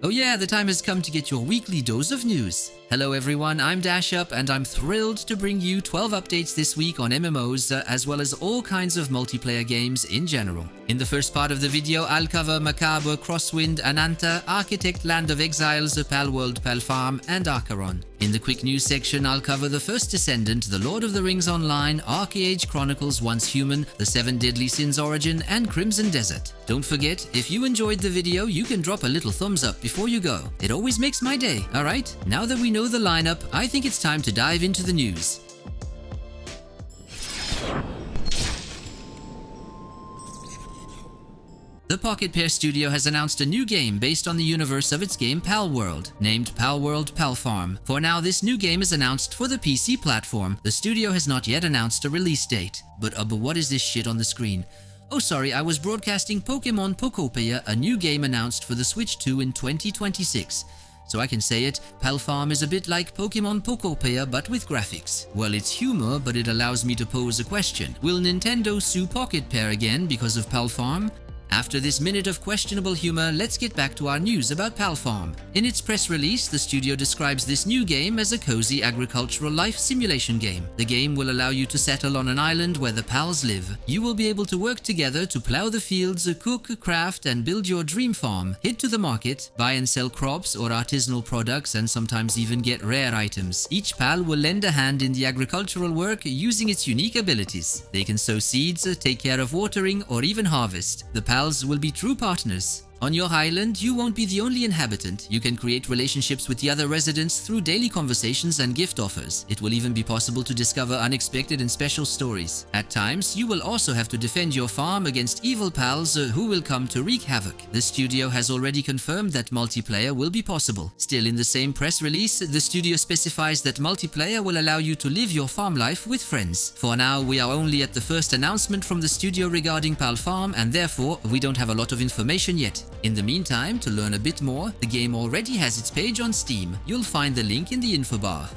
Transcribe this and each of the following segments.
Oh yeah, the time has come to get your weekly dose of news. Hello everyone, I'm Dashup and I'm thrilled to bring you 12 updates this week on MMOs as well as all kinds of multiplayer games in general. In the first part of the video, I'll cover Macabre, Crosswind, Ananta, Architect Land of Exiles, Palworld, Palfarm, and Arkheron. In the quick news section, I'll cover the First Descendant, the Lord of the Rings Online, ArcheAge Chronicles Once Human, the 7 Deadly Sins Origin, and Crimson Desert. Don't forget, if you enjoyed the video, you can drop a little thumbs up before you go. It always makes my day, alright? Now that we know the lineup, I think it's time to dive into the news. The Pocket Pair Studio has announced a new game based on the universe of its game Palworld, named Palworld Palfarm. For now, this new game is announced for the PC platform. The studio has not yet announced a release date. But what is this shit on the screen? Oh sorry, I was broadcasting Pokemon Pocopeia, a new game announced for the Switch 2 in 2026. So I can say it, Palfarm is a bit like Pokemon Pocopeia but with graphics. Well, it's humor, but it allows me to pose a question. Will Nintendo sue Pocket Pair again because of Palfarm? After this minute of questionable humor, let's get back to our news about Palfarm. In its press release, the studio describes this new game as a cozy agricultural life simulation game. The game will allow you to settle on an island where the pals live. You will be able to work together to plow the fields, cook, craft, and build your dream farm, head to the market, buy and sell crops or artisanal products, and sometimes even get rare items. Each pal will lend a hand in the agricultural work using its unique abilities. They can sow seeds, take care of watering, or even harvest. The pals will be true partners. On your island, you won't be the only inhabitant. You can create relationships with the other residents through daily conversations and gift offers. It will even be possible to discover unexpected and special stories. At times, you will also have to defend your farm against evil pals who will come to wreak havoc. The studio has already confirmed that multiplayer will be possible. Still, in the same press release, the studio specifies that multiplayer will allow you to live your farm life with friends. For now, we are only at the first announcement from the studio regarding Palfarm, and therefore, we don't have a lot of information yet. In the meantime, to learn a bit more, the game already has its page on Steam. You'll find the link in the info bar.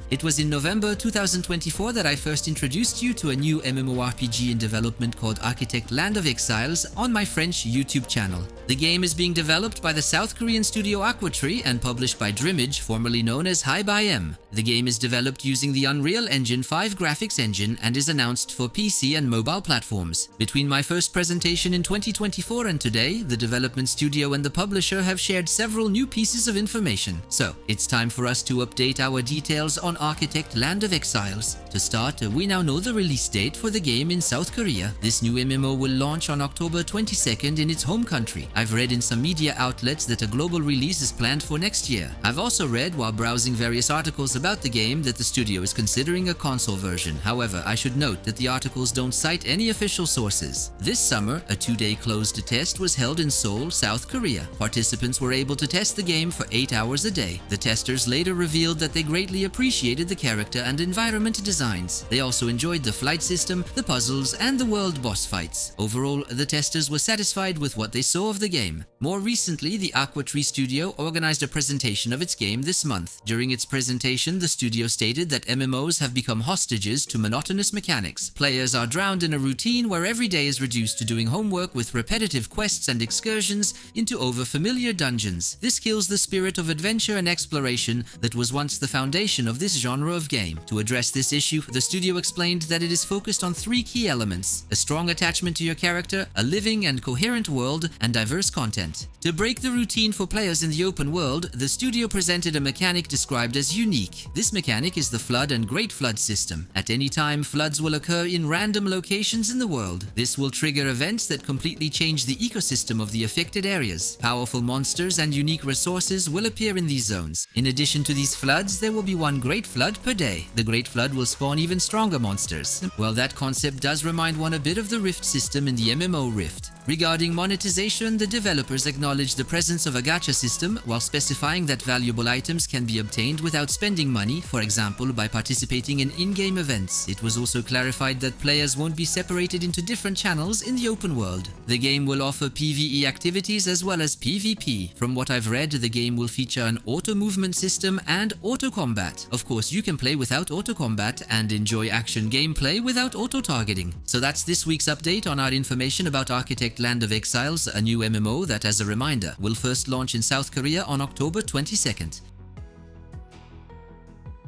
It was in November 2024 that I first introduced you to a new MMORPG in development called Architect Land of Exiles on my French YouTube channel. The game is being developed by the South Korean studio Aquatree and published by Dreamage, formerly known as Hi by M. The game is developed using the Unreal Engine 5 graphics engine and is announced for PC and mobile platforms. Between my first presentation in 2024 and today, the development studio and the publisher have shared several new pieces of information. So, it's time for us to update our details on Architect Land of Exiles. To start, we now know the release date for the game in South Korea. This new MMO will launch on October 22nd in its home country. I've read in some media outlets that a global release is planned for next year. I've also read while browsing various articles about the game that the studio is considering a console version. However, I should note that the articles don't cite any official sources. This summer, a 2-day closed test was held in Seoul, South Korea. Participants were able to test the game for 8 hours a day. The testers later revealed that they greatly appreciated the character and environment designs. They also enjoyed the flight system, the puzzles, and the world boss fights. Overall, the testers were satisfied with what they saw of the game. More recently, the Aquatree studio organized a presentation of its game this month. During its presentation, the studio stated that MMOs have become hostages to monotonous mechanics. Players are drowned in a routine where every day is reduced to doing homework with repetitive quests and excursions into over-familiar dungeons. This kills the spirit of adventure and exploration that was once the foundation of this genre of game. To address this issue, the studio explained that it is focused on 3 key elements: a strong attachment to your character, a living and coherent world, and diverse content. To break the routine for players in the open world, the studio presented a mechanic described as unique. This mechanic is the Flood and Great Flood system. At any time, floods will occur in random locations in the world. This will trigger events that completely change the ecosystem of the affected areas. Powerful monsters and unique resources will appear in these zones. In addition to these floods, there will be one Great Flood per day. The Great Flood will spawn even stronger monsters. Well, that concept does remind one a bit of the Rift system in the MMO Rift. Regarding monetization, the developers acknowledge the presence of a gacha system while specifying that valuable items can be obtained without spending money, for example by participating in in-game events. It was also clarified that players won't be separated into different channels in the open world. The game will offer PvE activities as well as PvP. From what I've read, the game will feature an auto-movement system and auto-combat. Of course, you can play without auto-combat and enjoy action gameplay without auto-targeting. So that's this week's update on our information about Architect Architect Land of Exiles, a new MMO that, as a reminder, will first launch in South Korea on October 22nd.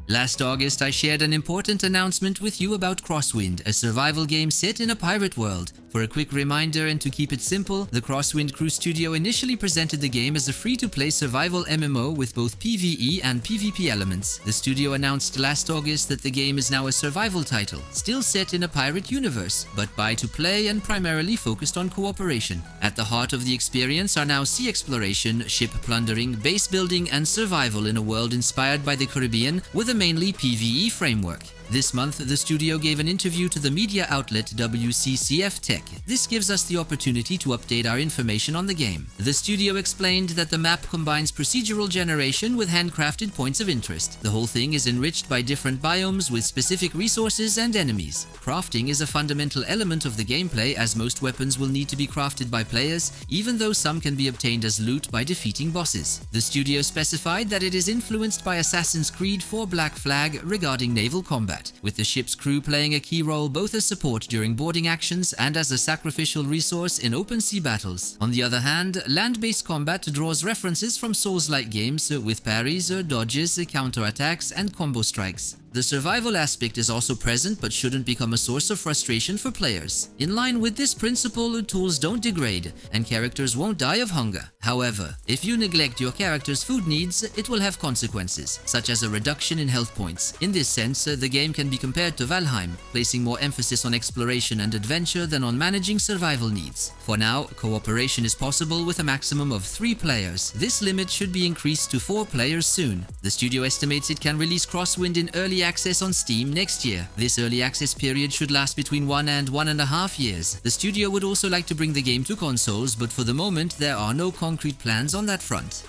Last August, I shared an important announcement with you about Crosswind, a survival game set in a pirate world. For a quick reminder and to keep it simple, the Crosswind Crew Studio initially presented the game as a free-to-play survival MMO with both PvE and PvP elements. The studio announced last August that the game is now a survival title, still set in a pirate universe, but buy-to-play and primarily focused on cooperation. At the heart of the experience are now sea exploration, ship plundering, base building, and survival in a world inspired by the Caribbean with a mainly PvE framework. This month, the studio gave an interview to the media outlet WCCF Tech. This gives us the opportunity to update our information on the game. The studio explained that the map combines procedural generation with handcrafted points of interest. The whole thing is enriched by different biomes with specific resources and enemies. Crafting is a fundamental element of the gameplay, as most weapons will need to be crafted by players, even though some can be obtained as loot by defeating bosses. The studio specified that it is influenced by Assassin's Creed 4 Black Flag regarding naval combat, with the ship's crew playing a key role both as support during boarding actions and as a sacrificial resource in open sea battles. On the other hand, land-based combat draws references from Souls-like games with parries, dodges, counterattacks, and combo strikes. The survival aspect is also present but shouldn't become a source of frustration for players. In line with this principle, tools don't degrade and characters won't die of hunger. However, if you neglect your character's food needs, it will have consequences, such as a reduction in health points. In this sense, the game can be compared to Valheim, placing more emphasis on exploration and adventure than on managing survival needs. For now, cooperation is possible with a maximum of 3 players. This limit should be increased to 4 players soon. The studio estimates it can release Crosswind in early access on Steam next year. This early access period should last between 1 and 1.5 years. The studio would also like to bring the game to consoles, but for the moment there are no concrete plans on that front.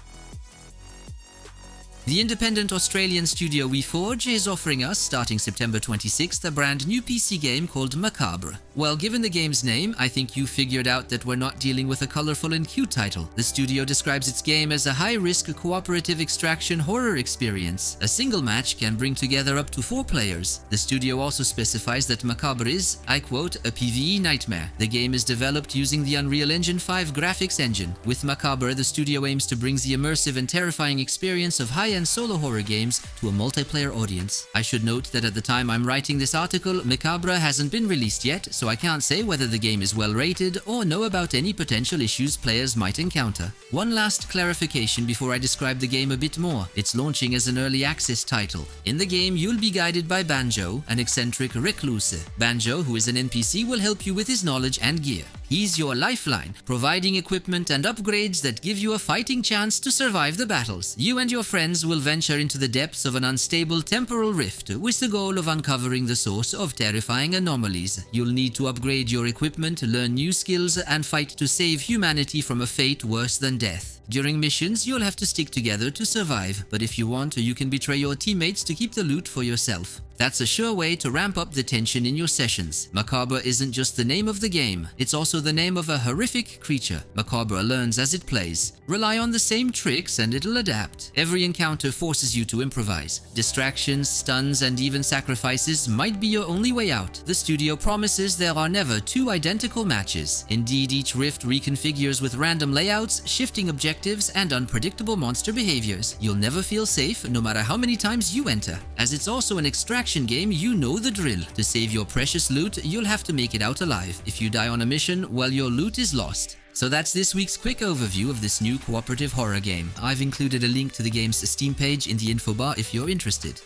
The independent Australian studio WeForge is offering us, starting September 26th, a brand new PC game called Macabre. Well, given the game's name, I think you figured out that we're not dealing with a colorful and cute title. The studio describes its game as a high-risk cooperative extraction horror experience. A single match can bring together up to 4 players. The studio also specifies that Macabre is, I quote, a PvE nightmare. The game is developed using the Unreal Engine 5 graphics engine. With Macabre, the studio aims to bring the immersive and terrifying experience of high-end solo horror games to a multiplayer audience. I should note that at the time I'm writing this article, Macabre hasn't been released yet, so I can't say whether the game is well rated or know about any potential issues players might encounter. One last clarification before I describe the game a bit more. It's launching as an early access title. In the game, you'll be guided by Banjo, an eccentric recluse. Banjo, who is an NPC, will help you with his knowledge and gear. He's your lifeline, providing equipment and upgrades that give you a fighting chance to survive the battles. You and your friends will venture into the depths of an unstable temporal rift with the goal of uncovering the source of terrifying anomalies. You'll need to upgrade your equipment, learn new skills, and fight to save humanity from a fate worse than death. During missions, you'll have to stick together to survive, but if you want, you can betray your teammates to keep the loot for yourself. That's a sure way to ramp up the tension in your sessions. Macabre isn't just the name of the game, it's also the name of a horrific creature. Macabre learns as it plays. Rely on the same tricks and it'll adapt. Every encounter forces you to improvise. Distractions, stuns, and even sacrifices might be your only way out. The studio promises there are never 2 identical matches. Indeed, each rift reconfigures with random layouts, shifting objectives, and unpredictable monster behaviors. You'll never feel safe, no matter how many times you enter. As it's also an extraction game, you know the drill. To save your precious loot, you'll have to make it out alive. If you die on a mission, well, your loot is lost. So that's this week's quick overview of this new cooperative horror game. I've included a link to the game's Steam page in the info bar if you're interested.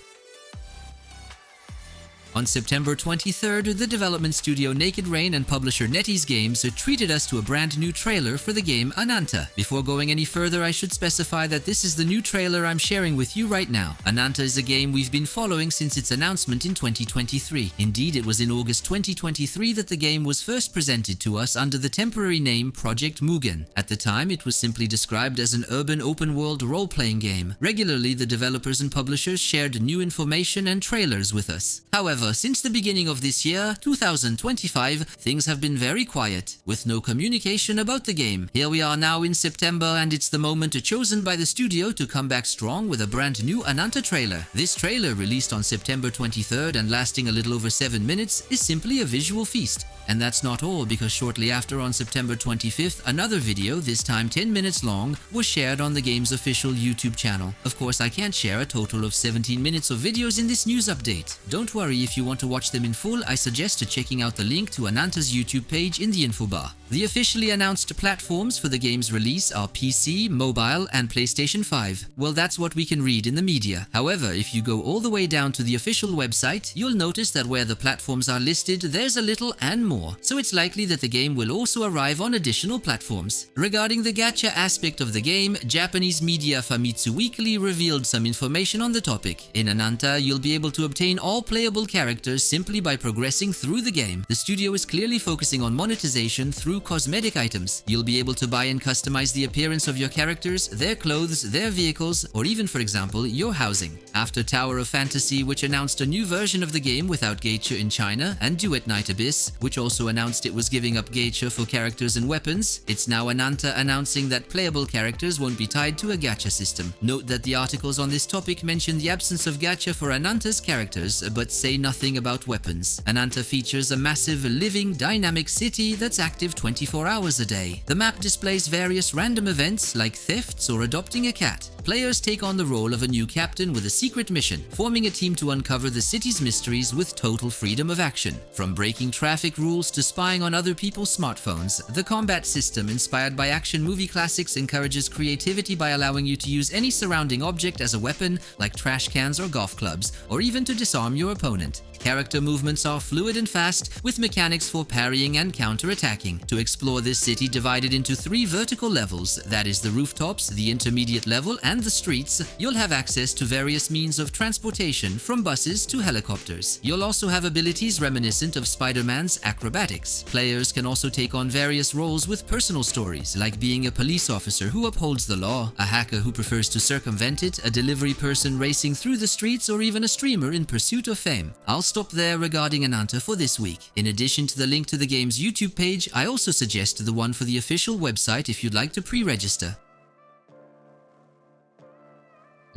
On September 23rd, the development studio Naked Rain and publisher NetEase Games treated us to a brand new trailer for the game Ananta. Before going any further, I should specify that this is the new trailer I'm sharing with you right now. Ananta is a game we've been following since its announcement in 2023. Indeed, it was in August 2023 that the game was first presented to us under the temporary name Project Mugen. At the time, it was simply described as an urban open-world role-playing game. Regularly, the developers and publishers shared new information and trailers with us. However, However, since the beginning of this year, 2025, things have been very quiet, with no communication about the game. Here we are now in September, and it's the moment chosen by the studio to come back strong with a brand new Ananta trailer. This trailer, released on September 23rd and lasting a little over 7 minutes, is simply a visual feast. And that's not all, because shortly after, on September 25th, another video, this time 10 minutes long, was shared on the game's official YouTube channel. Of course, I can't share a total of 17 minutes of videos in this news update. Don't worry, if you want to watch them in full, I suggest checking out the link to Ananta's YouTube page in the info bar. The officially announced platforms for the game's release are PC, mobile, and PlayStation 5. Well, that's what we can read in the media. However, if you go all the way down to the official website, you'll notice that where the platforms are listed, there's a little and more. So it's likely that the game will also arrive on additional platforms. Regarding the gacha aspect of the game, Japanese media Famitsu Weekly revealed some information on the topic. In Ananta, you'll be able to obtain all playable characters simply by progressing through the game. The studio is clearly focusing on monetization through cosmetic items. You'll be able to buy and customize the appearance of your characters, their clothes, their vehicles, or even, for example, your housing. After Tower of Fantasy, which announced a new version of the game without gacha in China, and Duet Night Abyss, which also announced it was giving up gacha for characters and weapons, it's now Ananta announcing that playable characters won't be tied to a gacha system. Note that the articles on this topic mention the absence of gacha for Ananta's characters, but say nothing about weapons. Ananta features a massive, living, dynamic city that's active 24 hours a day. The map displays various random events like thefts or adopting a cat. Players take on the role of a new captain with a secret mission, forming a team to uncover the city's mysteries with total freedom of action. From breaking traffic rules to spying on other people's smartphones, the combat system, inspired by action movie classics, encourages creativity by allowing you to use any surrounding object as a weapon, like trash cans or golf clubs, or even to disarm your opponent. Character movements are fluid and fast, with mechanics for parrying and counter-attacking. To explore this city divided into 3 vertical levels, that is the rooftops, the intermediate level, and the streets, you'll have access to various means of transportation, from buses to helicopters. You'll also have abilities reminiscent of Spider-Man's acrobatics. Players can also take on various roles with personal stories, like being a police officer who upholds the law, a hacker who prefers to circumvent it, a delivery person racing through the streets, or even a streamer in pursuit of fame. I'll stop there regarding Ananta for this week. In addition to the link to the game's YouTube page, I also suggest the one for the official website if you'd like to pre-register.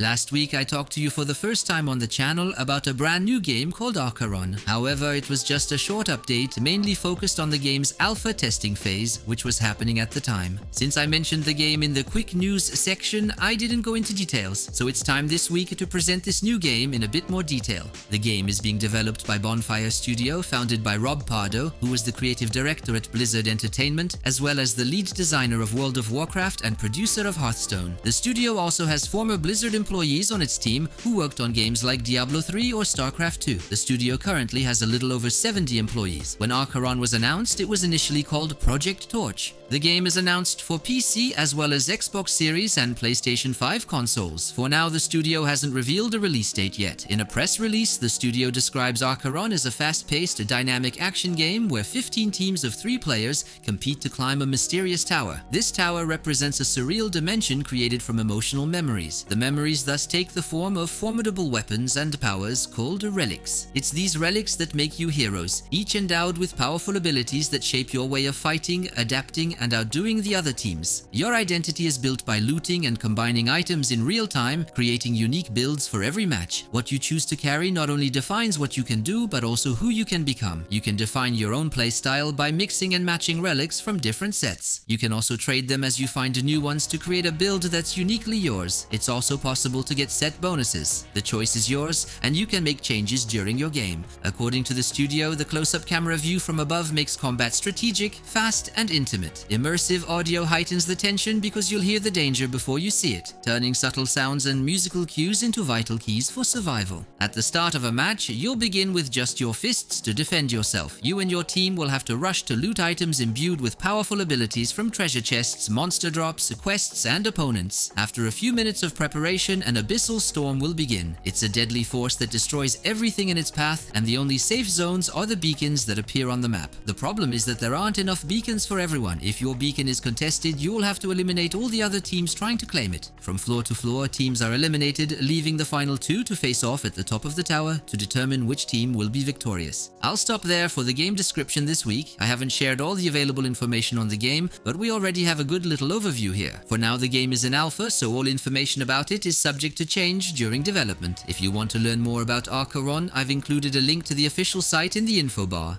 Last week, I talked to you for the first time on the channel about a brand new game called Arkheron. However, it was just a short update, mainly focused on the game's alpha testing phase, which was happening at the time. Since I mentioned the game in the quick news section, I didn't go into details, so it's time this week to present this new game in a bit more detail. The game is being developed by Bonfire Studio, founded by Rob Pardo, who was the creative director at Blizzard Entertainment, as well as the lead designer of World of Warcraft and producer of Hearthstone. The studio also has former Blizzard employees on its team who worked on games like Diablo 3 or StarCraft 2. The studio currently has a little over 70 employees. When Arkheron was announced, it was initially called Project Torch. The game is announced for PC as well as Xbox Series and PlayStation 5 consoles. For now, the studio hasn't revealed a release date yet. In a press release, the studio describes Arkheron as a fast-paced, dynamic action game where 15 teams of 3 players compete to climb a mysterious tower. This tower represents a surreal dimension created from emotional memories. The memories thus take the form of formidable weapons and powers called relics. It's these relics that make you heroes, each endowed with powerful abilities that shape your way of fighting, adapting, and outdoing the other teams. Your identity is built by looting and combining items in real time, creating unique builds for every match. What you choose to carry not only defines what you can do, but also who you can become. You can define your own playstyle by mixing and matching relics from different sets. You can also trade them as you find new ones to create a build that's uniquely yours. It's also possible to get set bonuses. The choice is yours, and you can make changes during your game. According to the studio, the close-up camera view from above makes combat strategic, fast, and intimate. Immersive audio heightens the tension because you'll hear the danger before you see it, turning subtle sounds and musical cues into vital keys for survival. At the start of a match, you'll begin with just your fists to defend yourself. You and your team will have to rush to loot items imbued with powerful abilities from treasure chests, monster drops, quests, and opponents. After a few minutes of preparation, expansion, an abyssal storm will begin. It's a deadly force that destroys everything in its path, and the only safe zones are the beacons that appear on the map. The problem is that there aren't enough beacons for everyone. If your beacon is contested, you will have to eliminate all the other teams trying to claim it. From floor to floor, teams are eliminated, leaving the final two to face off at the top of the tower to determine which team will be victorious. I'll stop there for the game description this week. I haven't shared all the available information on the game, but we already have a good little overview here. For now, the game is in alpha, so all information about it is subject to change during development. If you want to learn more about Arkheron, I've included a link to the official site in the info bar.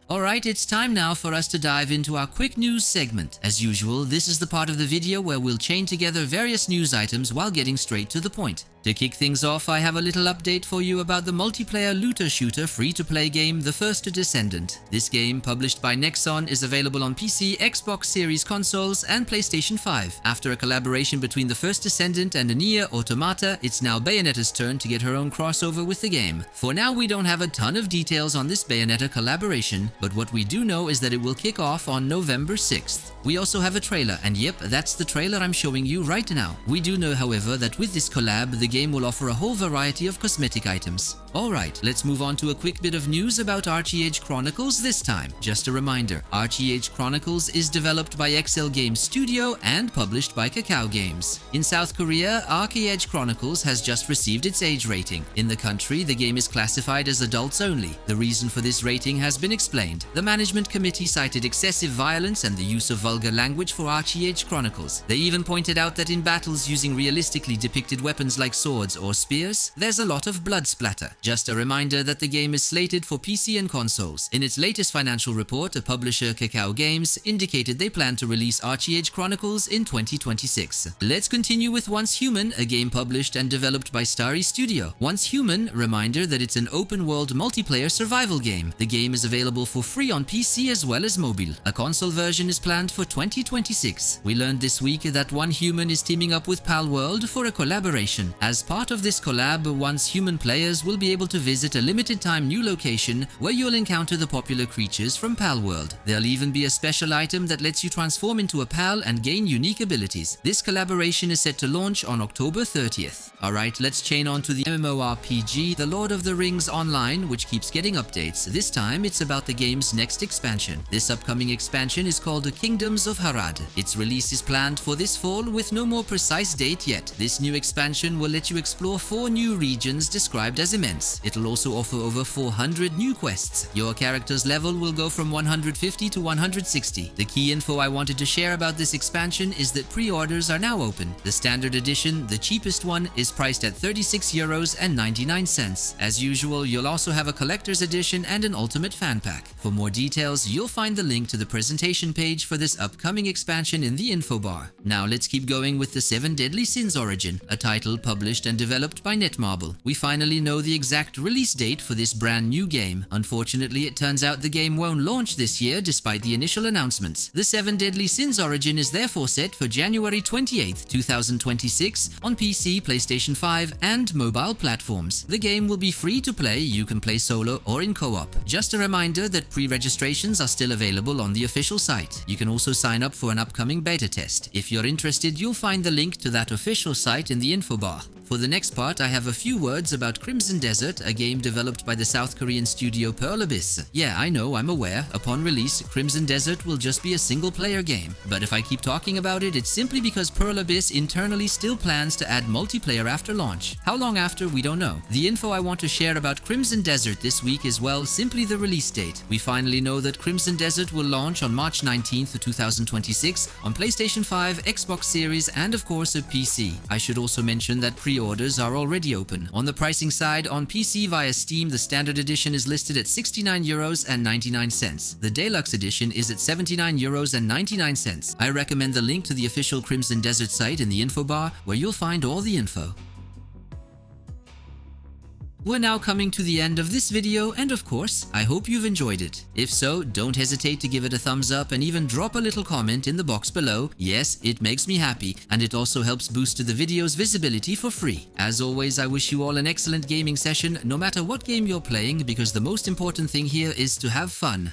Alright, it's time now for us to dive into our quick news segment. As usual, this is the part of the video where we'll chain together various news items while getting straight to the point. To kick things off, I have a little update for you about the multiplayer looter-shooter free-to-play game The First Descendant. This game, published by Nexon, is available on PC, Xbox Series consoles, and PlayStation 5. After a collaboration between The First Descendant and Nier Automata, it's now Bayonetta's turn to get her own crossover with the game. For now, we don't have a ton of details on this Bayonetta collaboration, but what we do know is that it will kick off on November 6th. We also have a trailer, and yep, that's the trailer I'm showing you right now. We do know, however, that with this collab, the game will offer a whole variety of cosmetic items. Alright, let's move on to a quick bit of news about ArcheAge Chronicles this time. Just a reminder, ArcheAge Chronicles is developed by Excel Games Studio and published by Kakao Games. In South Korea, ArcheAge Chronicles has just received its age rating. In the country, the game is classified as adults only. The reason for this rating has been explained. The management committee cited excessive violence and the use of vulgar language for ArcheAge Chronicles. They even pointed out that in battles using realistically depicted weapons like swords or spears, there's a lot of blood splatter. Just a reminder that the game is slated for PC and consoles. In its latest financial report, a publisher, Kakao Games, indicated they plan to release ArcheAge Chronicles in 2026. Let's continue with Once Human, a game published and developed by Starry Studio. Once Human, reminder that it's an open-world multiplayer survival game. The game is available for free on PC as well as mobile. A console version is planned for 2026. We learned this week that One Human is teaming up with Palworld for a collaboration. As part of this collab, Once Human players will be able to visit a limited-time new location where you'll encounter the popular creatures from Palworld. There'll even be a special item that lets you transform into a pal and gain unique abilities. This collaboration is set to launch on October 30th. Alright, let's chain on to the MMORPG, The Lord of the Rings Online, which keeps getting updates. This time, it's about the game's next expansion. This upcoming expansion is called Kingdoms of Harad. Its release is planned for this fall with no more precise date yet. This new expansion will let you explore 4 new regions described as immense. It'll also offer over 400 new quests. Your character's level will go from 150 to 160. The key info I wanted to share about this expansion is that pre-orders are now open. The standard edition, the cheapest one, is priced at €36.99. As usual, you'll also have a collector's edition and an ultimate fan pack. For more details, you'll find the link to the presentation page for this upcoming expansion in the info bar. Now let's keep going with the 7 Deadly Sins Origin, a title published and developed by Netmarble. We finally know the exact release date for this brand new game. Unfortunately, it turns out the game won't launch this year despite the initial announcements. The 7 Deadly Sins Origin is therefore set for January 28th, 2026 on PC, PlayStation 5 and mobile platforms. The game will be free to play. You can play solo or in co-op. Just a reminder that pre-registrations are still available on the official site. You can also sign up for an upcoming beta test. If you're interested, you'll find the link to that official site in the info bar. For the next part, I have a few words about Crimson Desert, a game developed by the South Korean studio Pearl Abyss. Yeah, I know, I'm aware. Upon release, Crimson Desert will just be a single-player game. But if I keep talking about it, it's simply because Pearl Abyss internally still plans to add multiplayer after launch. How long after, we don't know. The info I want to share about Crimson Desert this week is, well, simply the release date. We finally know that Crimson Desert will launch on March 19th, 2026 on PlayStation 5, Xbox Series, and of course a PC. I should also mention that pre-orders are already open. On the pricing side, on PC via Steam, the standard edition is listed at €69.99. The deluxe edition is at €79.99. I recommend the link to the official Crimson Desert site in the info bar, where you'll find all the info. We're now coming to the end of this video, and of course, I hope you've enjoyed it. If so, don't hesitate to give it a thumbs up and even drop a little comment in the box below. Yes, it makes me happy, and it also helps boost the video's visibility for free. As always, I wish you all an excellent gaming session, no matter what game you're playing, because the most important thing here is to have fun.